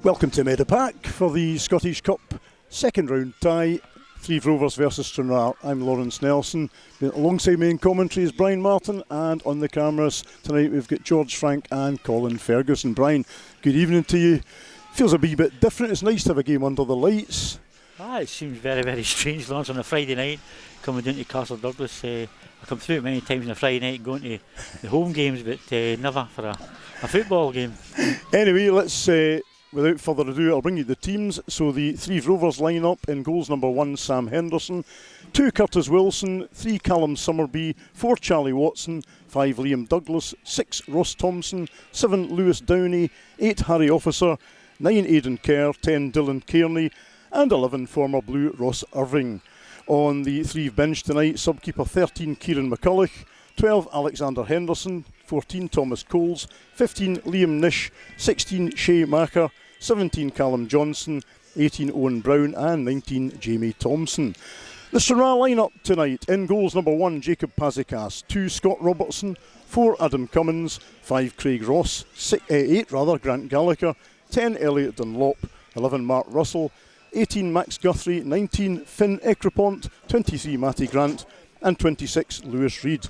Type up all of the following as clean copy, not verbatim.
Welcome to Medapack for the Scottish Cup second round tie, Threave Rovers versus Stranraer. I'm Laurence Nelson. Alongside me in commentary is Brian Martin, and on the cameras tonight we've got George Frank and Colin Ferguson. Brian, good evening to you. Feels a wee bit different. It's nice to have a game under the lights. It seems very, very strange, Laurence, on a Friday night coming down to Castle Douglas. I come through it many times on a Friday night going to the home games, but never for a football game. Anyway, let's without further ado, I'll bring you the teams. So the Threave Rovers line up: in goals, number 1 Sam Henderson, 2 Curtis Wilson, 3 Callum Summerby, 4 Charlie Watson, 5 Liam Douglas, 6 Ross Thompson, 7 Lewis Downey, 8 Harry Officer, 9 Aidan Kerr, 10 Dylan Kearney, and 11 former Blue Ross Irving. On the Threave bench tonight, subkeeper 13 Kieran McCulloch, 12 Alexander Henderson, 14 Thomas Coles, 15 Liam Nish, 16 Shay Macker, 17 Callum Johnson, 18 Owen Brown, and 19 Jamie Thompson. The Stranraer line-up tonight: in goals, number 1 Jacob Pazikas, 2 Scott Robertson, 4 Adam Cummins, 5 Craig Ross, 8 Grant Gallagher, 10 Elliot Dunlop, 11 Mark Russell, 18 Max Guthrie, 19 Finn Ekrapont, 23 Matty Grant, and 26 Lewis Reid.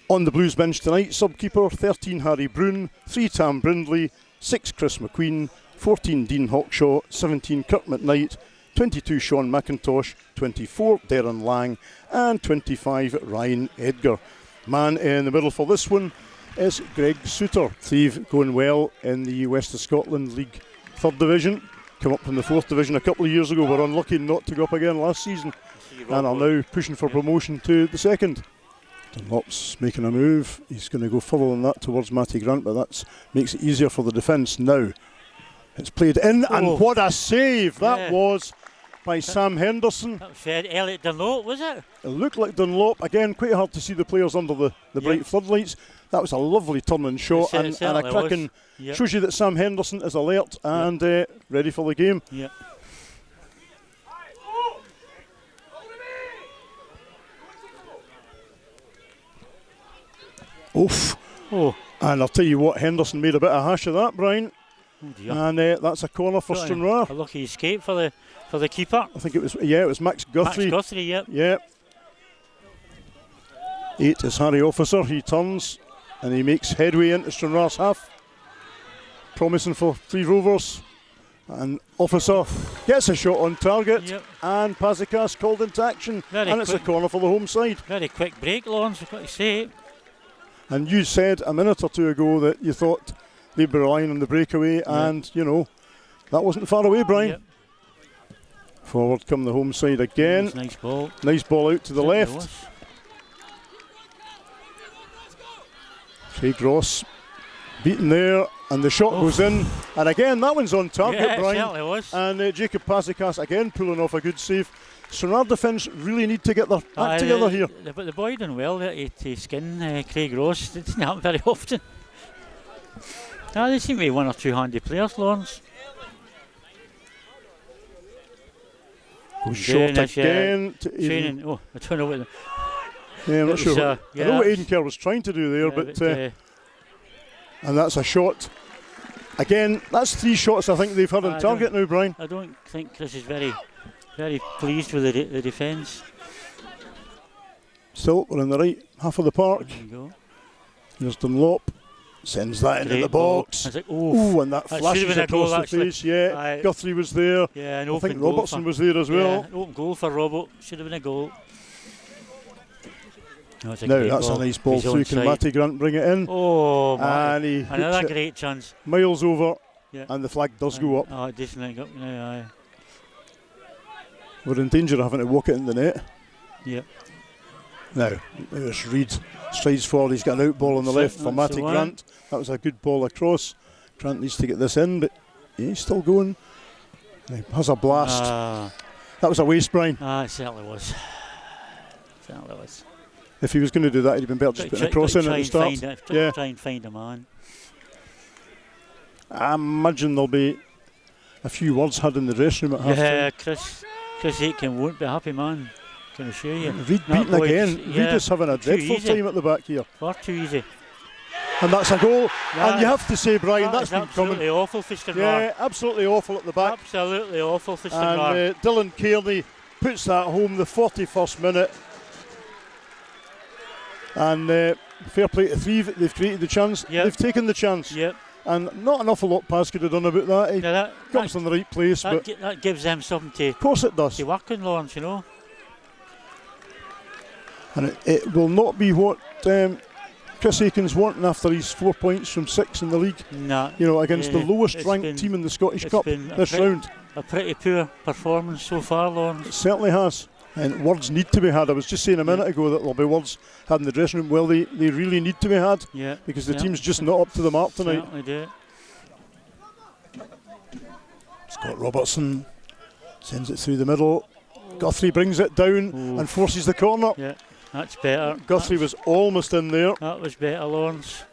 On the Blues bench tonight, subkeeper 13 Harry Brown, 3 Tam Brindley, 6 Chris McQueen, 14 Dean Hawkshaw, 17 Kirk McKnight, 22 Sean McIntosh, 24 Deryn Lang, and 25 Ryan Edgar. Man in the middle for this one is Greg Suter. Threave going well in the West of Scotland League 3rd Division. Come up from the 4th Division a couple of years ago. Were unlucky not to go up again last season, and are now pushing for promotion to the 2nd. Dunlop's making a move. He's going to go further than that towards Matty Grant, but that makes it easier for the defence now. It's played in, and what a save that was by Sam Henderson. That was Elliot Dunlop, was it? It looked like Dunlop. Again, quite hard to see the players under the bright floodlights. That was a lovely turning shot, and a cracking. Shows you that Sam Henderson is alert and ready for the game. Yep. Oof. Oh. And I'll tell you what, Henderson made a bit of hash of that, Brian. Oh dear. And that's a corner for Stranraer. A lucky escape for the keeper. I think it was Max Guthrie. Max Guthrie, yep. Yep. 8 is Harry Officer. He turns and he makes headway into Stranraer's half. Promising for Threave Rovers. And Officer gets a shot on target, and Pazikas called into action, and it's a corner for the home side. Very quick break, Laurence, I've got to say. And you said a minute or two ago that you thought they'd be relying on the breakaway, and you know, that wasn't far away, Brian. Yep. Forward come the home side again. Nice ball. Nice ball out to the left. Craig Ross beaten there, and the shot goes in, and again that one's on target, Brian. It certainly was. And Jacob Pazikas again pulling off a good save. Stranraer defence really need to get their act together here. But the boy done well there to skin Craig Ross. It doesn't happen very often. They seem to be 1 or 2 handy players, Laurence. Goes short again. Training. Oh, I don't know what. I'm not sure. I know what Aidan Kerr was trying to do there, but and that's a shot. Again, that's 3 shots I think they've had on target now, Brian. I don't think Chris is very pleased with the defence. Still, we're in the right half of the park. There you go. Here's Dunlop. Sends that into the box. Like, and that flashes across the face. Guthrie was there. Yeah, I think Robertson was there as well. An open goal for Robert. Should have been a goal. No, that's a nice ball through. Can Matty Grant bring it in? Oh, and he another great chance. Miles over, and the flag does go up. Oh, it doesn't go up now. We're in danger of having to walk it in the net. Yep. Now, there's Reid. Strides forward. He's got an out ball on the left for Matty Grant. That was a good ball across. Grant needs to get this in, but he's still going. He has a blast. That was a waste, Brian. It certainly was. If he was going to do that, he'd have been better just putting a cross in at the start. Try and find a man. I imagine there'll be a few words had in the dressing room at half time. Chris Aitken won't be happy, man. Can assure you. Reid beaten again. Reid is having a dreadful time at the back here. Far too easy. And that's a goal. And you have to say, Brian, that's been coming. Absolutely awful for Stranraer. Yeah, absolutely awful at the back. Absolutely awful for Stranraer. And Dylan Kearney puts that home the 41st minute. And fair play to Threave, they've created the chance. Yep. They've taken the chance. Yep. And not an awful lot Paz could have done about that. He comes in the right place. But that gives them something to, of course it does. to work on, Laurence, you know. And it will not be what Chris Aiken's wanting after his 4 points from 6 in the league. Nah, you know, against the lowest ranked team in the Scottish Cup this round. A pretty poor performance so far, Laurence. It certainly has. And words need to be had. I was just saying a minute ago that there'll be words had in the dressing room. Well, they really need to be had. Yeah. Because the team's just not up to the mark tonight. Certainly do. Scott Robertson sends it through the middle. Guthrie brings it down and forces the corner. Yeah, that's better. Guthrie was almost in there. That was better, Laurence.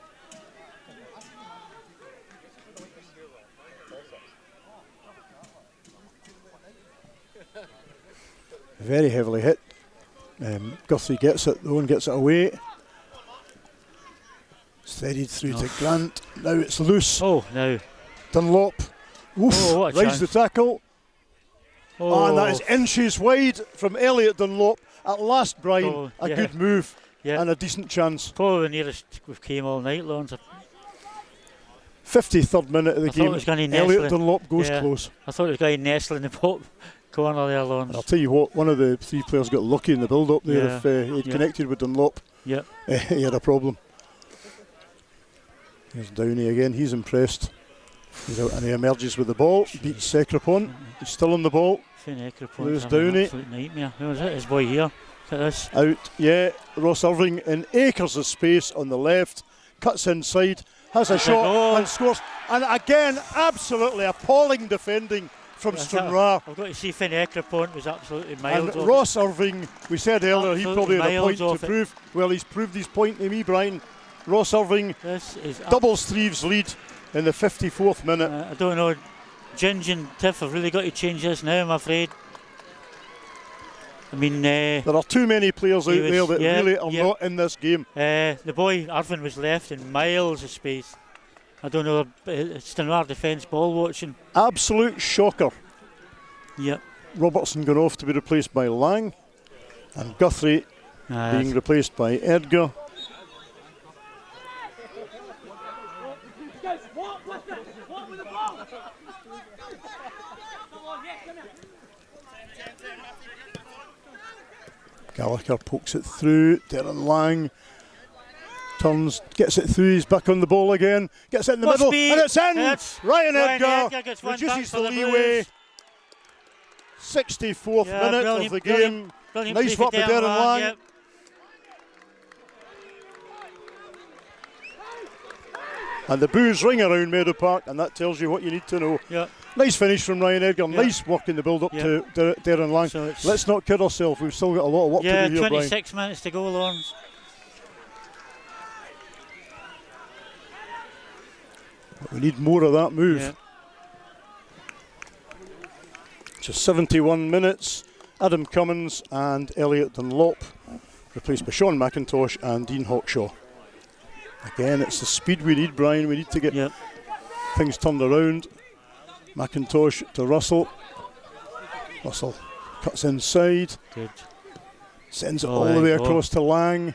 Very heavily hit. Guthrie gets it though and gets it away. Steadied through to Grant. Now it's loose. Oh, now. Dunlop. Oof, what a raised the tackle. Oh, and that is inches wide from Elliot Dunlop. At last, Brian, a good move and a decent chance. Probably the nearest we've came all night, Laurence. 53rd minute of the game. Elliot Dunlop goes close. I thought it was going to nestle in the top corner there, Laurence. I'll tell you what, one of the three players got lucky in the build-up there. If he'd connected with Dunlop, he had a problem. Here's Downey again, he's impressed. He's out and he emerges with the ball, beats Sekrapon, he's still on the ball. Lewis Downey. Absolute nightmare. Who was it? His boy here. Look at this. Out, Ross Irving in acres of space on the left, cuts inside, has a shot and scores. And again, absolutely appalling defending from Stranraer. I've got to see Finn Ekrapont was absolutely miles and off. Ross Irving, we said earlier, he probably had a point to it. prove. Well, he's proved his point to me, Brian. Ross Irving doubles Threave's lead in the 54th minute. I don't know. Ginge and Tiff have really got to change this now, I'm afraid. I mean, there are too many players out there that really are not in this game. The boy Irvin was left in miles of space. I don't know, Stranraer defence ball watching. Absolute shocker. Yep. Robertson going off to be replaced by Lang, and Guthrie being replaced by Edgar. Gallagher pokes it through. Deryn Lang turns, gets it through. He's back on the ball again. Gets it in the middle, and it's in. Ryan Edgar reduces the leeway. 64th minute of the game. Nice work by Deryn Lang. Yep. And the boos ring around Meadow Park, and that tells you what you need to know. Yep. Nice finish from Ryan Edgar. Yep. Nice work in the build-up to Deryn Lang. So let's not kid ourselves. We've still got a lot of work to do here, 26 minutes to go, Laurence. But we need more of that move. Yep. Just 71 minutes. Adam Cummins and Elliot Dunlop, replaced by Sean McIntosh and Dean Hawkshaw. Again, it's the speed we need, Brian. We need to get things turned around. McIntosh to Russell. Russell cuts inside. Good. Sends it all the way across to Lang.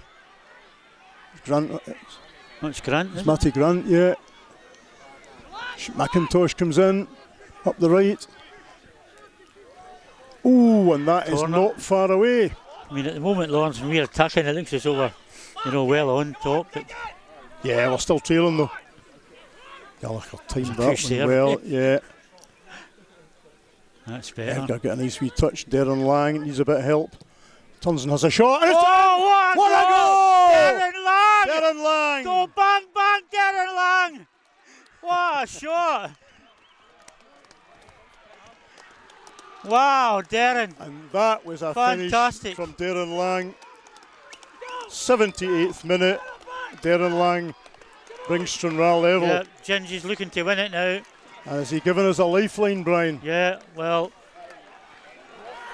Grant. That's Grant. It's Matty Grant, McIntosh comes in, up the right. Oh, and that is not far away. I mean, at the moment, Laurence, when we're attacking, it looks as though we're, well on top. But yeah, we're still trailing though. Gallagher timed that one well, That's better. Edgar got a nice wee touch. Deryn Lang needs a bit of help. Turns and has a shot. And what a goal! Deryn Lang! Deryn Lang! Go bang, bang, Deryn Lang! What a shot! Wow, Deryn. And that was a finish from Deryn Lang. 78th minute. Deryn Lang brings Stranraer level. Yeah, Gingy's looking to win it now. And has he given us a lifeline, Brian? Yeah, well,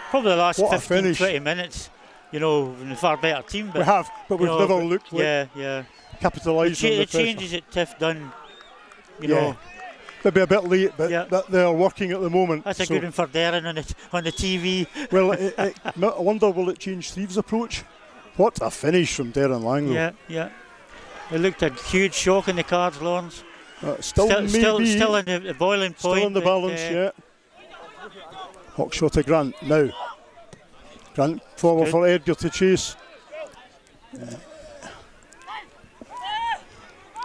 probably the last 15, 20 minutes, in a far better team. But we have, but we've never looked like. Yeah. capitalise on The the pressure. changes that Tiff done, you Yeah. know, Maybe a bit late, but Yeah. they're working at the moment. that's a so- good one for Deryn on the TV. Well, I wonder, will it change Threave's approach? What a finish from Deryn Lang, though. Yeah, yeah. It looked a huge shock in the cards, Laurence. Still Still in the boiling point. still in the but, balance, yeah. Hawkshaw to Grant now. Grant forward Good. for Edgar to chase.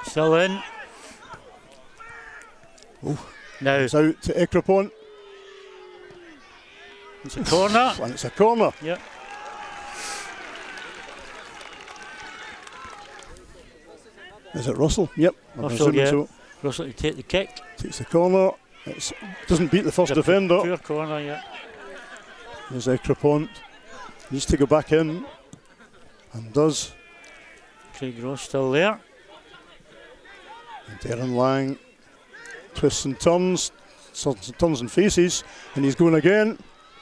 Still in. Now It's out to Ekrapont, it's a corner. and it's a corner. Yep. Is it Russell? Yep. I'm Russell, assuming yeah. so. Russell to take the kick. Takes the corner. It doesn't beat the first The defender. Pure corner, yeah. There's Ekrapont. Needs to go back in, and does. Craig Ross still there. And Deryn Lang twists and turns and faces, and he's going again.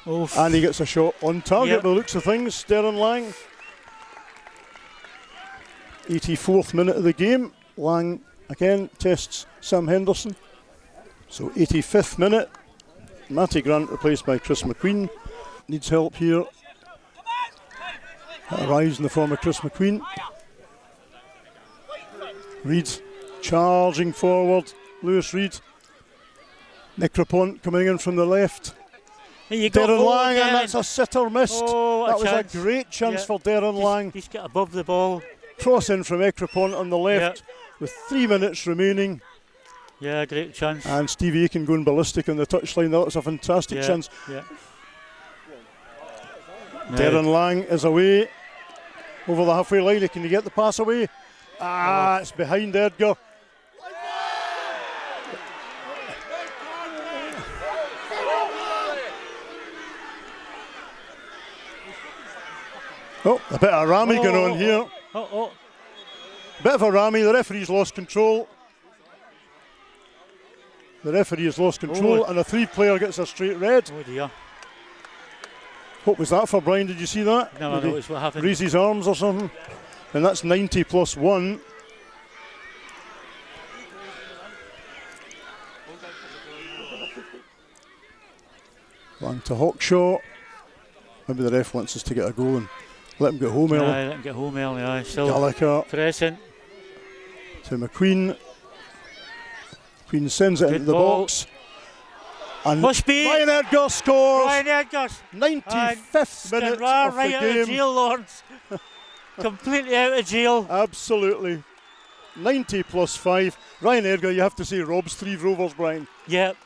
Oof. And he gets a shot on target Yep. by the looks of things. Deryn Lang. 84th minute of the game. Lang again tests Sam Henderson. So 85th minute. Matty Grant replaced by Chris McQueen. Needs help here. That arrives in the form of Chris McQueen. Reid charging forward. Lewis Reid. Ekrapont coming in from the left. There you go. Deryn Oh, Lang, and Deryn. that's a sitter missed. Oh, That a was chance. a great chance Yeah. for Deryn Lang. He's got above the ball. Cross in from Ekrapont on the left with 3 minutes remaining. Yeah, great chance. And Stevie Aiken going ballistic on the touchline. That was a fantastic yeah, chance. Yeah. Deryn Lang is away over the halfway line. Can he get the pass away? It's behind Edgar. Oh, a bit of rammy going on here. Oh. Bit of a rammy. The referee's lost control. The referee has lost control, and a Threave player gets a straight red. Oh dear. What was that for, Brian? Did you see that? No, I Did he noticed what happened. raise his arms or something? And that's 90 plus 1. Lang to Hawkshaw. Maybe the ref wants us to get a goal and let him get home early. Aye, let him get home early. Aye, still Gallagher pressing. to McQueen. McQueen sends it Good into the ball. box. And Must be. Ryan Edgar scores. Ryan Edgar's 95th minute Stranraer of right the out of game. jail, Laurence. Completely out of jail. Absolutely. 90 plus 5. Ryan Edgar, you have to say, robs Threave Rovers, Brian. Yep.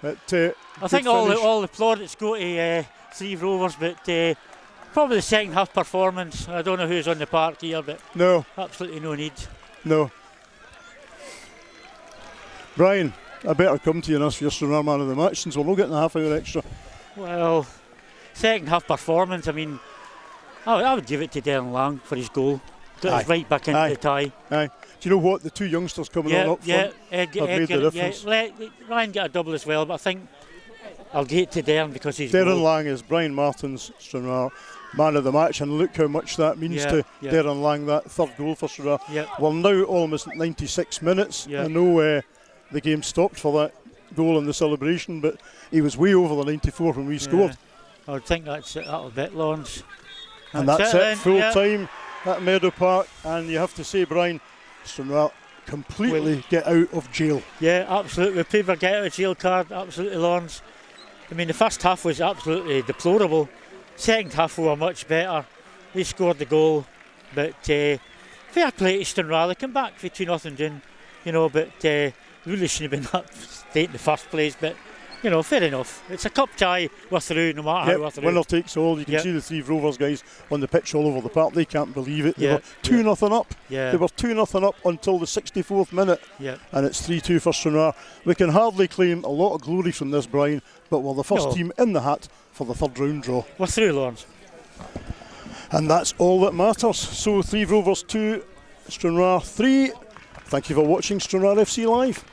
But, I think all the plaudits go to Threave Rovers, but probably the second half performance. I don't know who's on the park here, but No. absolutely no need. No. Brian, I better come to you and ask for your Stranraer man of the match since we're not getting a half hour extra. Well, second half performance, I mean, I would give it to Deryn Lang for his goal. Got us right back into the tie. Aye. Do you know what? The two youngsters coming on up front Edgar, have made the difference. Ryan got a double as well, but I think I'll get it to Deryn because he's Deryn Lang is Brian Martin's Stranraer man of the match, and look how much that means to Deryn Lang, that third goal for Stranraer. Yep. Well, now almost 96 minutes. Yep. I know the game stopped for that goal in the celebration, but he was way over the 94 when we scored. I would think that's it, that'll bit, Laurence. And that's it, then, full time at Meadow Park, and you have to say, Brian, Stranraer completely get out of jail. Yeah, absolutely. We paid for get out of jail card, absolutely, Laurence. I mean, the first half was absolutely deplorable. Second half we were much better. They scored the goal, but fair play to Stranraer. They come back for 2-0 down, you know, but really shouldn't have been up state in the first place, but you know, fair enough. It's a cup tie, we're through, no matter how we're through. Winner takes all. You can see the Threave Rovers guys on the pitch all over the park. They can't believe it. They were 2-0 up. They were 2-0 up until the 64th minute. And it's 3-2 for Stranraer. We can hardly claim a lot of glory from this, Brian, but we're the first team in the hat for the third round draw. We're through, Laurence. And that's all that matters. So Threave Rovers 2, Stranraer 3. Thank you for watching Stranraer FC Live.